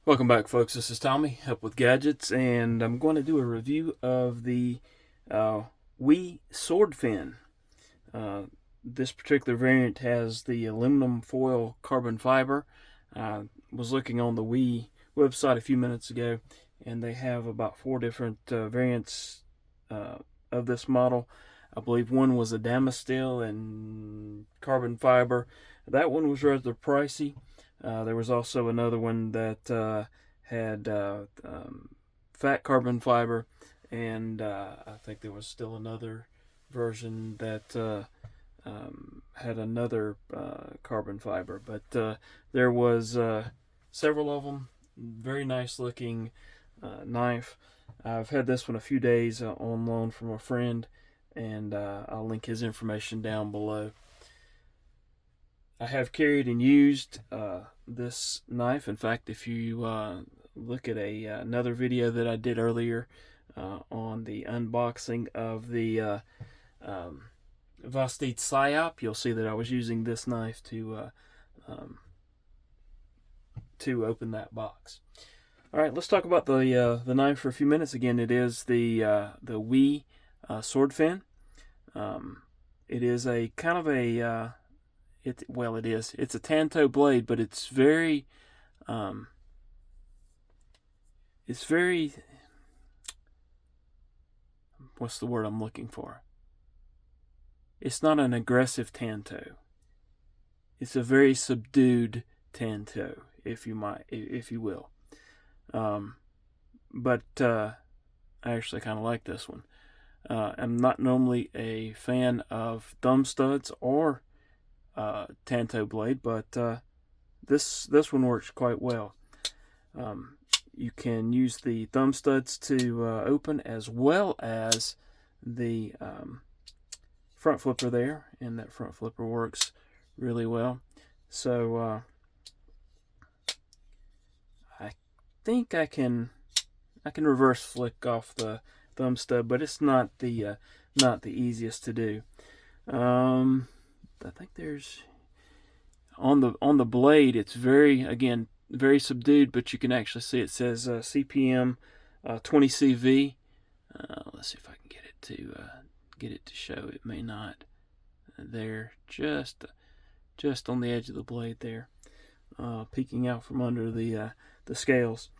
Welcome back, folks. This is Tommy, Help with Gadgets, and I'm going to do a review of the uh, Wii Swordfin. Uh, this particular variant has the aluminum foil carbon fiber. I was looking on the Wii website a few minutes ago, and they have about four different variants of this model. I believe one was a Damasteel and carbon fiber. That one was rather pricey. There was also another one that had fat carbon fiber, and I think there was still another version that had another carbon fiber. But there was several of them. Very nice looking knife. I've had this one a few days on loan from a friend, and I'll link his information down below. I have carried and used this knife. In fact, if you look at another video that I did earlier on the unboxing of the Vostite Psyop, you'll see that I was using this knife to open that box. All right, let's talk about the knife for a few minutes. Again, it is the Wii Swordfin. It is a kind of a it is. It's a Tanto blade, but it's very what's the word I'm looking for? It's not an aggressive Tanto. It's a very subdued Tanto, if you will. But I actually kind of like this one. I'm not normally a fan of thumb studs or Tanto blade, but this one works quite well. You can use the thumb studs to open, as well as the front flipper there, and that front flipper works really well. So I think I can reverse flick off the thumb stud, but it's not the easiest to do. I think there's on the blade. It's very subdued, but you can actually see it says CPM 20 CV. Let's see if I can get it to show. It may not. There, just on the edge of the blade there, peeking out from under the scales.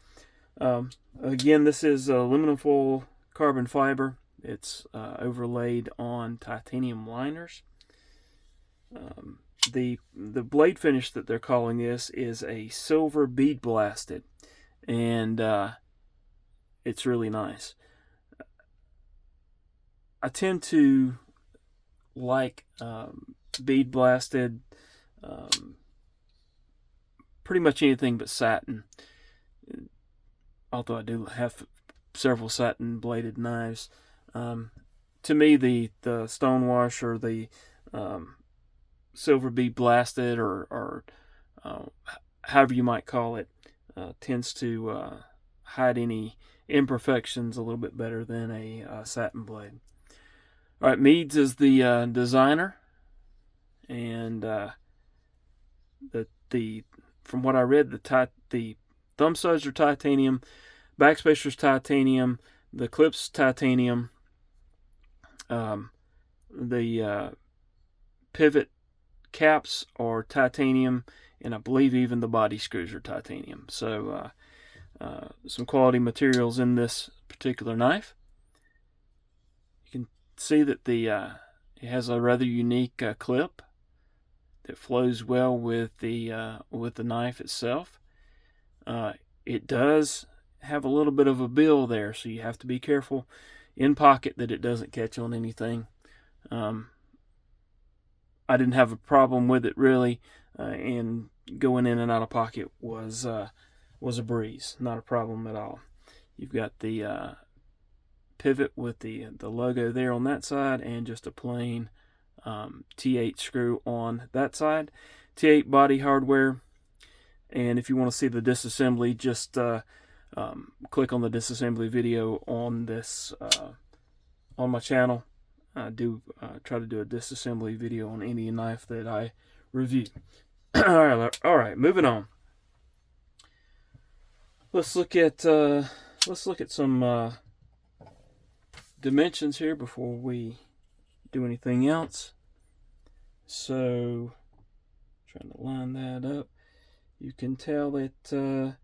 Again, this is aluminum foil carbon fiber. It's overlaid on titanium liners. The blade finish that they're calling this is a silver bead blasted, and it's really nice. I tend to like bead blasted, pretty much anything but satin. Although I do have several satin bladed knives. To me, the stonewash or the silver bead blasted, or however you might call it, tends to hide any imperfections a little bit better than a satin blade. All right, Meads is the designer, and the from what I read, the thumb studs are titanium, backspacer's titanium, the clips titanium, the pivot caps are titanium, and I believe even the body screws are titanium. So some quality materials in this particular knife. You can see that it has a rather unique clip that flows well with the knife itself. It does have a little bit of a bill there, so you have to be careful in pocket that it doesn't catch on anything. I didn't have a problem with it really, and going in and out of pocket was a breeze, not a problem at all. You've got the pivot with the logo there on that side, and just a plain T8 screw on that side. T8 body hardware, and if you want to see the disassembly, just click on the disassembly video on this on my channel. I do try to do a disassembly video on any knife that I review. All right, moving on. Let's look at some dimensions here before we do anything else. So, trying to line that up, you can tell that the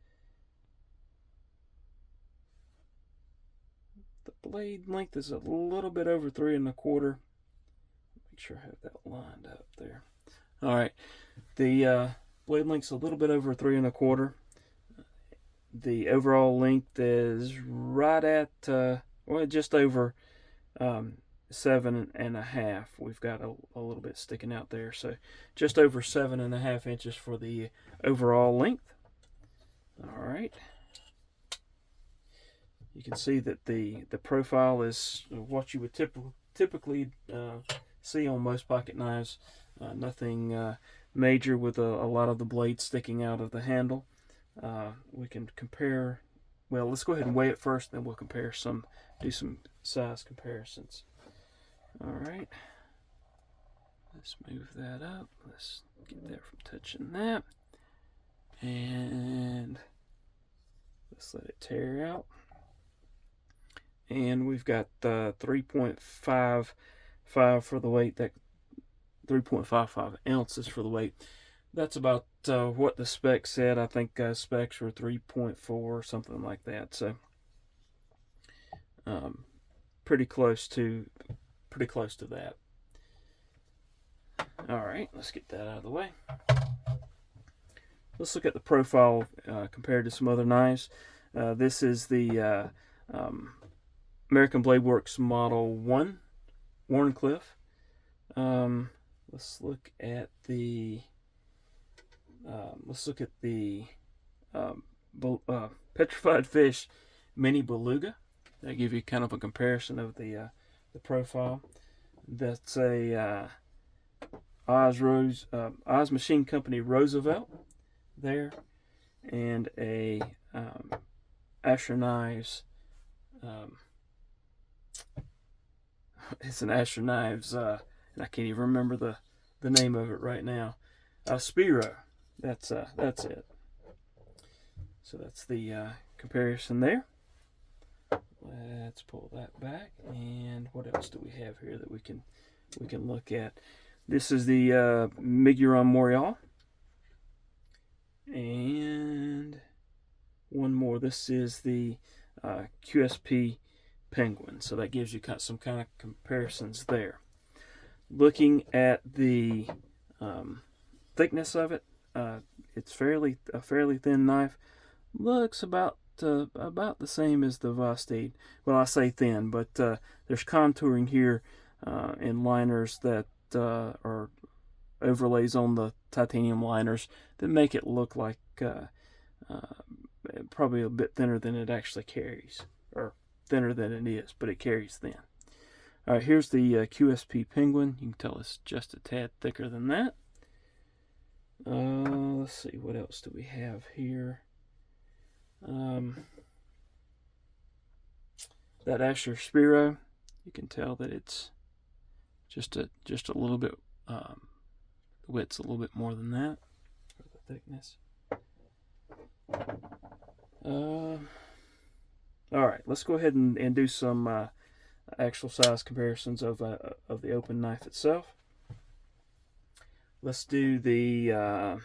blade length is a little bit over 3 1/4. Make sure I have that lined up there. All right, the blade length's a little bit over 3 1/4. The overall length is right at well, just over 7 1/2. We've got a little bit sticking out there, so just over 7 1/2 inches for the overall length. All right. You can see that the profile is what you would typically see on most pocket knives. Nothing major with a lot of the blades sticking out of the handle. We can compare. Well, let's go ahead and weigh it first, then we'll compare do some size comparisons. All right. Let's move that up. Let's get that from touching that. And let's let it tear out. And we've got 3.55 for the weight. That 3.55 ounces for the weight. That's about what the specs said. I think specs were 3.4 or something like that. So pretty close to that. All right, let's get that out of the way. Let's look at the profile compared to some other knives. This is the American Blade Works Model 1, Wharncliffe. Let's look at the Petrified Fish Mini Beluga. That give you kind of a comparison of the profile. That's a Oz Machine Company Roosevelt there, and a Asher Knives. It's an Asher Knives, and I can't even remember the name of it right now. Spiro. That's it. So that's the comparison there. Let's pull that back. And what else do we have here that we can look at? This is the Miguron Morial. And one more. This is the QSP Penguin. So that gives you some kind of comparisons there. Looking at the thickness of it, it's a fairly thin knife. Looks about the same as the Vastid. Well, I say thin, but there's contouring here in liners that are overlays on the titanium liners that make it look like probably a bit thinner than it actually carries, or thinner than it is, but it carries thin. All right, here's the QSP Penguin. You can tell it's just a tad thicker than that. Let's see, what else do we have here? That Asher Spiro, you can tell that it's just a little bit, the width's a little bit more than that for the thickness. All right, let's go ahead and do some actual size comparisons of the open knife itself. Let's do the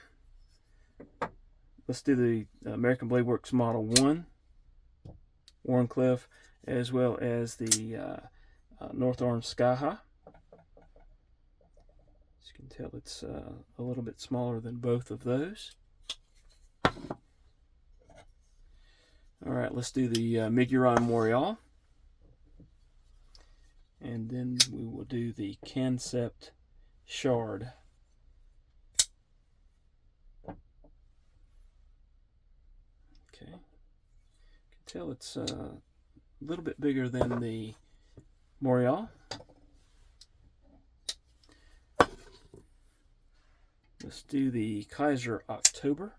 American Blade Works Model 1, Wharncliffe, as well as the North Arm Sky High. As you can tell, it's a little bit smaller than both of those. All right, let's do the Miguron Morial. And then we will do the Concept Shard. Okay. You can tell it's a little bit bigger than the Morial. Let's do the Kaiser October.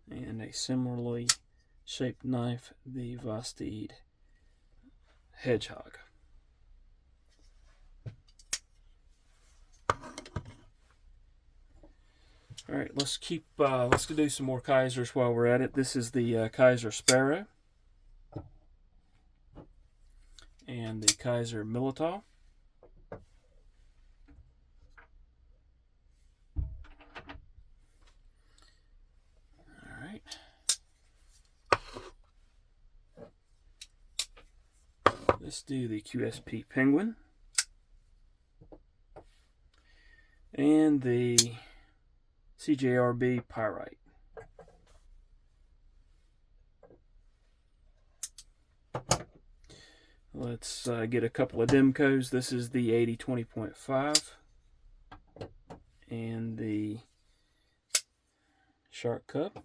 And a similarly shaped knife, the Vastid Hedgehog. All right, let's do some more Kaisers while we're at it. This is the Kaiser Sparrow and the Kaiser Militaw. All right. Let's do the QSP Penguin and the CJRB Pyrite. Let's get a couple of Demcos. This is the 80-20.5 and the Shark Cup.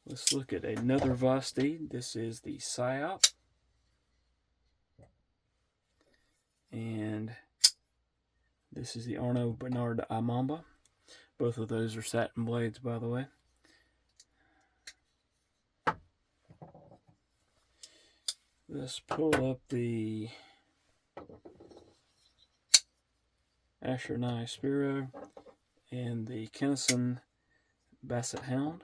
Let's look at another Vosteed. This is the Psyop. And this is the Arno Bernard Amamba. Both of those are satin blades, by the way. Let's pull up the Asher Nye Spiro and the Kennison Basset Hound.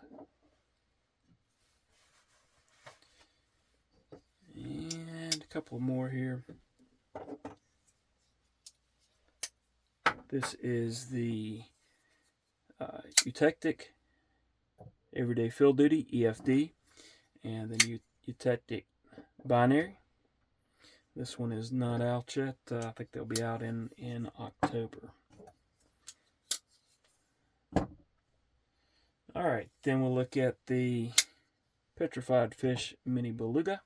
And a couple more here. This is the Eutectic Everyday Field Duty, EFD, and then Eutectic Binary. This one is not out yet. I think they'll be out in October. Alright, then we'll look at the Petrified Fish Mini Beluga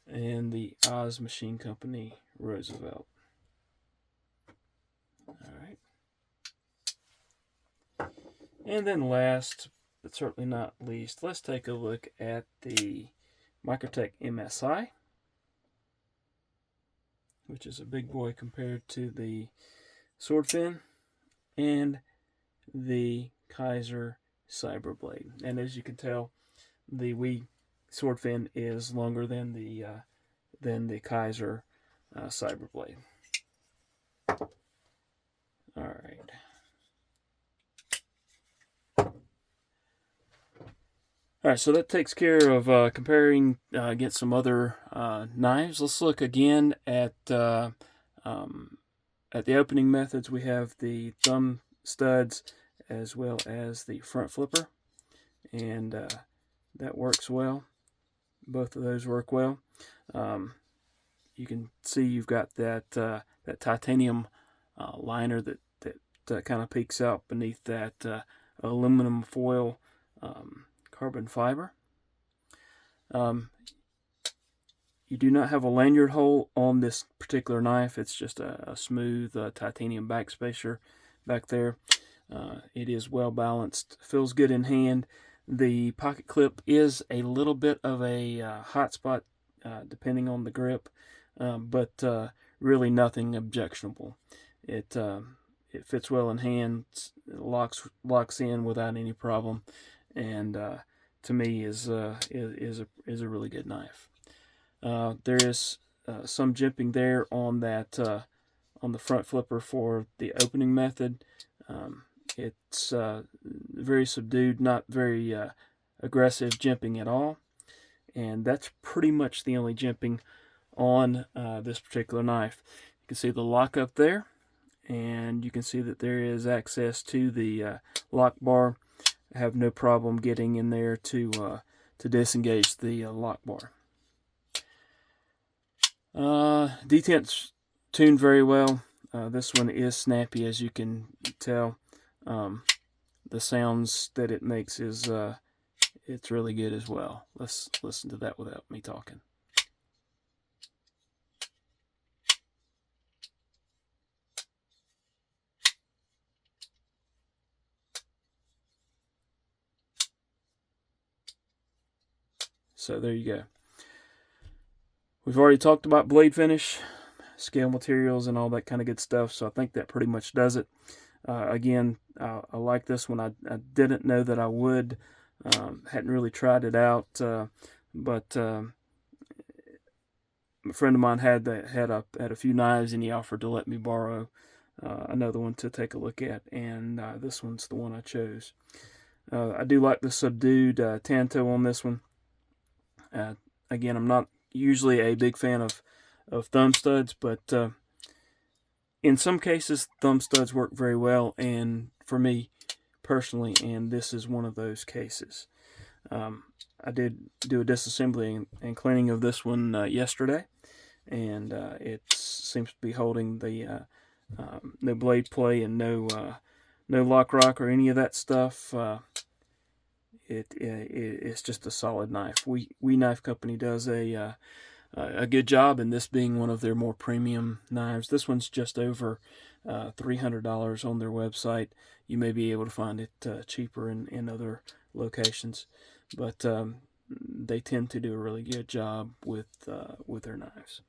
and the Oz Machine Company Roosevelt. Alright. And then last, but certainly not least, let's take a look at the Microtech MSI, which is a big boy compared to the Swordfin, and the Kaiser Cyberblade. And as you can tell, the Wii Swordfin is longer than the Kaiser Cyberblade. All right. All right, so that takes care of comparing against some other knives. Let's look again at the opening methods. We have the thumb studs as well as the front flipper, and that works well. Both of those work well. You can see you've got that titanium liner that kind of peeks out beneath that aluminum foil carbon fiber. You do not have a lanyard hole on this particular knife. It's just a smooth titanium backspacer back there. It is well balanced, feels good in hand. The pocket clip is a little bit of a hot spot depending on the grip, but really nothing objectionable. It fits well in hand, locks in without any problem, and to me is a really good knife. There is some jimping there on that on the front flipper for the opening method. It's very subdued, not very aggressive jimping at all, and that's pretty much the only jimping on this particular knife. You can see the lock up there, and you can see that there is access to the lock bar. I have no problem getting in there to disengage the lock bar. Detent's tuned very well. This one is snappy, as you can tell. The sounds that it makes is it's really good as well. Let's listen to that without me talking. So there you go. We've already talked about blade finish, scale materials, and all that kind of good stuff, so I think that pretty much does it. Again, I like this one. I didn't know that I would. Hadn't really tried it out, but a friend of mine had a few knives, and he offered to let me borrow another one to take a look at, and this one's the one I chose. I do like the subdued tanto on this one. Again, I'm not usually a big fan of thumb studs, but in some cases, thumb studs work very well, and for me personally, and this is one of those cases. I did do a disassembly and cleaning of this one yesterday, and it seems to be holding the no blade play and no lock rock or any of that stuff. It's just a solid knife. We Knife Company does a good job, and this being one of their more premium knives. This one's just over $300 on their website. You may be able to find it cheaper in other locations, but they tend to do a really good job with their knives.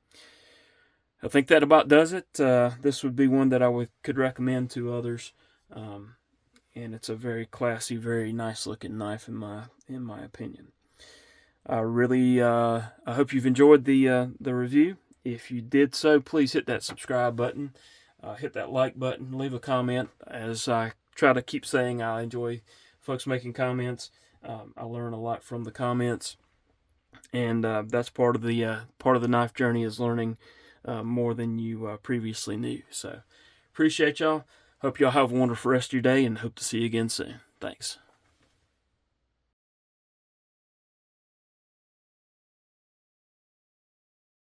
I think that about does it. This would be one that I could recommend to others, and it's a very classy, very nice looking knife in my opinion. I hope you've enjoyed the review. If you did so, please hit that subscribe button, hit that like button, leave a comment. As I try to keep saying, I enjoy folks making comments. I learn a lot from the comments, and that's part of the knife journey, is learning more than you previously knew. So appreciate y'all. Hope y'all have a wonderful rest of your day, and hope to see you again soon. Thanks.